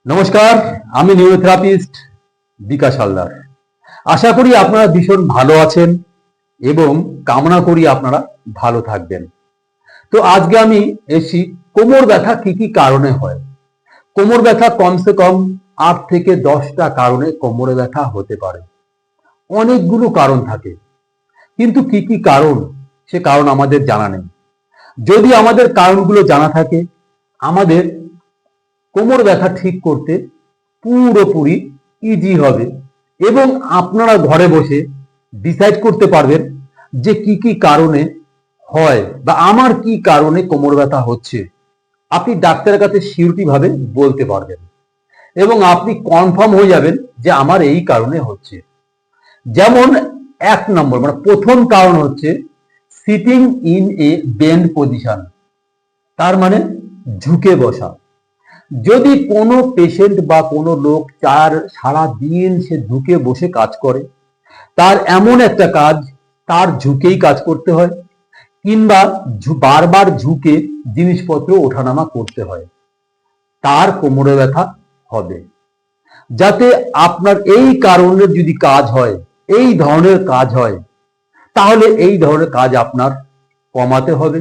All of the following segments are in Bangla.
নমস্কার, আমি নিউরোথেরাপিস্ট বিকাশ হালদার। আশা করি আপনারা ভীষণ ভালো আছেন এবং কামনা করি আপনারা ভালো থাকবেন। তো আজকে আমি এসেছি কোমর ব্যথা কি কি কারণে হয়। কোমর ব্যথা কমসে কম 8 থেকে 10টা কারণে কোমরে ব্যথা হতে পারে। অনেকগুলো কারণ থাকে, কিন্তু কি কি কারণ সে কারণ আমাদের জানা নেই। যদি আমাদের কারণগুলো জানা থাকে, আমাদের কোমর ব্যথা ঠিক করতে পুরোপুরি ইজি হবে এবং আপনারা ঘরে বসে ডিসাইড করতে পারবেন যে কি কি কারণে হয় বা আমার কি কারণে কোমর ব্যথা হচ্ছে। আপনি ডাক্তারের কাছে সিউরিটি ভাবে বলতে পারবেন এবং আপনি কনফার্ম হয়ে যাবেন যে আমার এই কারণে হচ্ছে। যেমন 1 নম্বর মানে প্রথম কারণ হচ্ছে sitting in a bent position, তার মানে ঝুঁকে বসা। যদি কোনো পেশেন্ট বা কোনো লোক সারা দিন সে ঝুঁকে বসে কাজ করে, তার এমন একটা কাজ তার ঝুঁকেই কাজ করতে হয় কিংবা বারবার ঝুঁকে জিনিসপত্র ওঠানামা করতে হয়, তার কোমরে ব্যথা হবে। যাতে আপনার এই কারণের যদি কাজ হয়, এই ধরনের কাজ হয়, তাহলে এই ধরনের কাজ আপনার কমাতে হবে,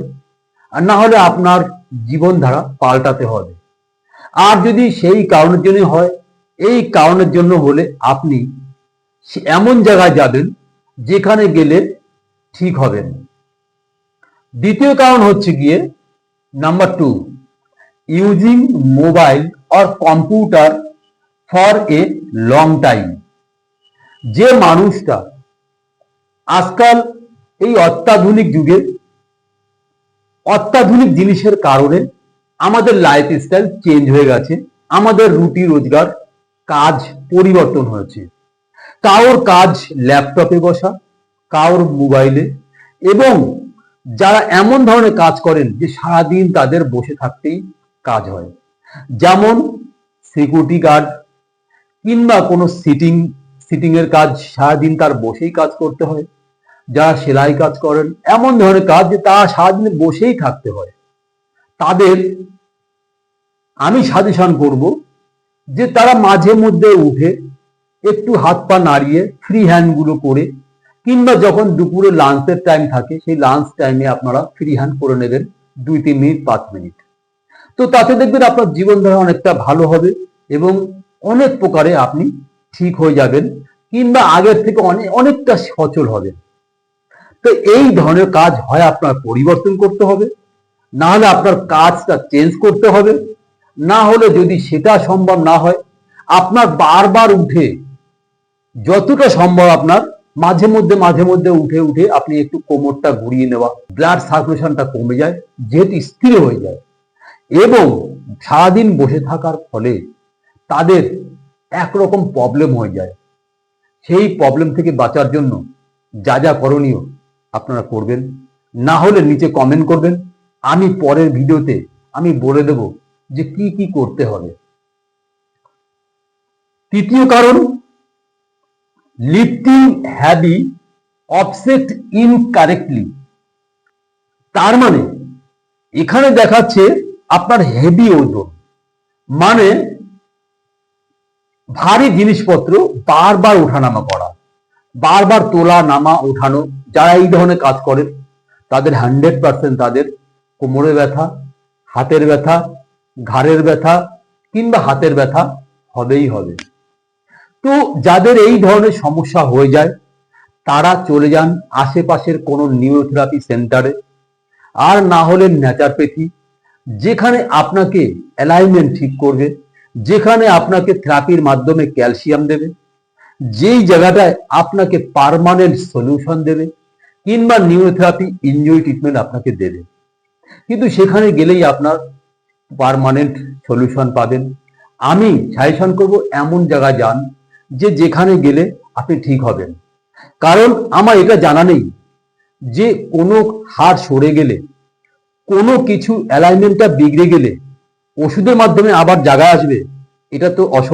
আর না হলে আপনার জীবনধারা পাল্টাতে হবে। আর যদি সেই কারণের জন্য হয়, এই কারণের জন্য হলে আপনি এমন জায়গায় যাবেন যেখানে গেলে ঠিক হবেন। দ্বিতীয় কারণ হচ্ছে গিয়ে number 2, using mobile or computer for a long time. যে মানুষটা আজকাল এই অত্যাধুনিক যুগে অত্যাধুনিক জিনিসের কারণে আমাদের লাইফস্টাইল চেঞ্জ হয়ে গেছে, আমাদের রুটি রোজগার কাজ পরিবর্তন হয়েছে। কারোর কাজ ল্যাপটপে বসা, কারোর মোবাইলে, এবং যারা এমন ধরনের কাজ করেন যে সারাদিন তাদের বসে থাকতেই কাজ হয়, যেমন সিকিউরিটি গার্ড কিংবা কোনো সিটিং এর কাজ, সারাদিন তার বসেই কাজ করতে হয়। যারা সেলাই কাজ করেন, এমন ধরনের কাজ যে তারা সারাদিন বসেই থাকতে হয়, তাদের আমি সাজেশন করব যে তারা মাঝে মধ্যে উঠে একটু হাত পা নাড়িয়ে ফ্রি হ্যান্ড গুলো করে, কিংবা যখন দুপুরে লাঞ্চের টাইম থাকে সেই লাঞ্চ টাইমে আপনারা ফ্রি হ্যান্ড করে নেবেন 2-3 মিনিট 5 মিনিট। তো তাতে দেখবেন আপনার জীবনধারা অনেকটা ভালো হবে এবং অনেক প্রকারে আপনি ঠিক হয়ে যাবেন কিংবা আগের থেকে অনেকটা সচল হবেন। তো এই ধরনের কাজ হয় আপনার পরিবর্তন করতে হবে, না হলে আপনার কাজটা চেঞ্জ করতে হবে, না হলে যদি সেটা সম্ভব না হয় আপনার বারবার উঠে যতটা সম্ভব আপনার মাঝে মধ্যে উঠে উঠে আপনি একটু কোমরটা ঘুরিয়ে নেওয়া, ব্লাড সার্কুলেশনটা কমে যায়, যেহেতু স্থির হয়ে যায়। এবং সারাদিন বসে থাকার ফলে তাদের একরকম প্রবলেম হয়ে যায়। সেই প্রবলেম থেকে বাঁচার জন্য যা যা করণীয় আপনারা করবেন, না হলে নিচে কমেন্ট করবেন, আমি পরের ভিডিওতে আমি বলে দেব যে কি কি করতে হবে। তৃতীয় কারণ, লিফটিং হ্যাভি অফসেট ইনকারেক্টলি। তার মানে এখানে দেখাচ্ছে আপনার হেভি ওজন, মানে ভারী জিনিসপত্র বারবার ওঠানামা করা, বারবার তোলা নামা ওঠানো। যারা এই ধরনের কাজ করেন তাদের 100% তাদের কোমরে ব্যথা, হাতের ব্যথা, ঘাড়ের ব্যথা কিংবা হাতের ব্যথা হবেই হবে। তো যাদের এই ধরনের সমস্যা হয়ে যায় তারা চলে যান আশেপাশের কোনো নিউরোথেরাপি সেন্টারে, আর না হলে ন্যাচারপ্যাথি, যেখানে আপনাকে অ্যালাইনমেন্ট ঠিক করবে, যেখানে আপনাকে থেরাপির মাধ্যমে ক্যালসিয়াম দেবে, যেই জায়গাটায় আপনাকে পার্মানেন্ট সলিউশন দেবে, কিংবা নিউরোথেরাপি ইনজুরি ট্রিটমেন্ট আপনাকে দেবে। কিন্তু সেখানে গেলেই আপনার পার্মানেন্ট সলিউশন পাবেন। আমি সাজেশন করব এমন জায়গায় যান যেখানে গেলে আপনি ঠিক হবেন। কারণ আমার এটা জানা নেই যে কোনো হাড় সরে গেলে, কোনো কিছু অ্যালাইনমেন্টটা বিগড়ে গেলে ওষুধের মাধ্যমে আবার জায়গায় আসবে, এটা তো অসম্ভব।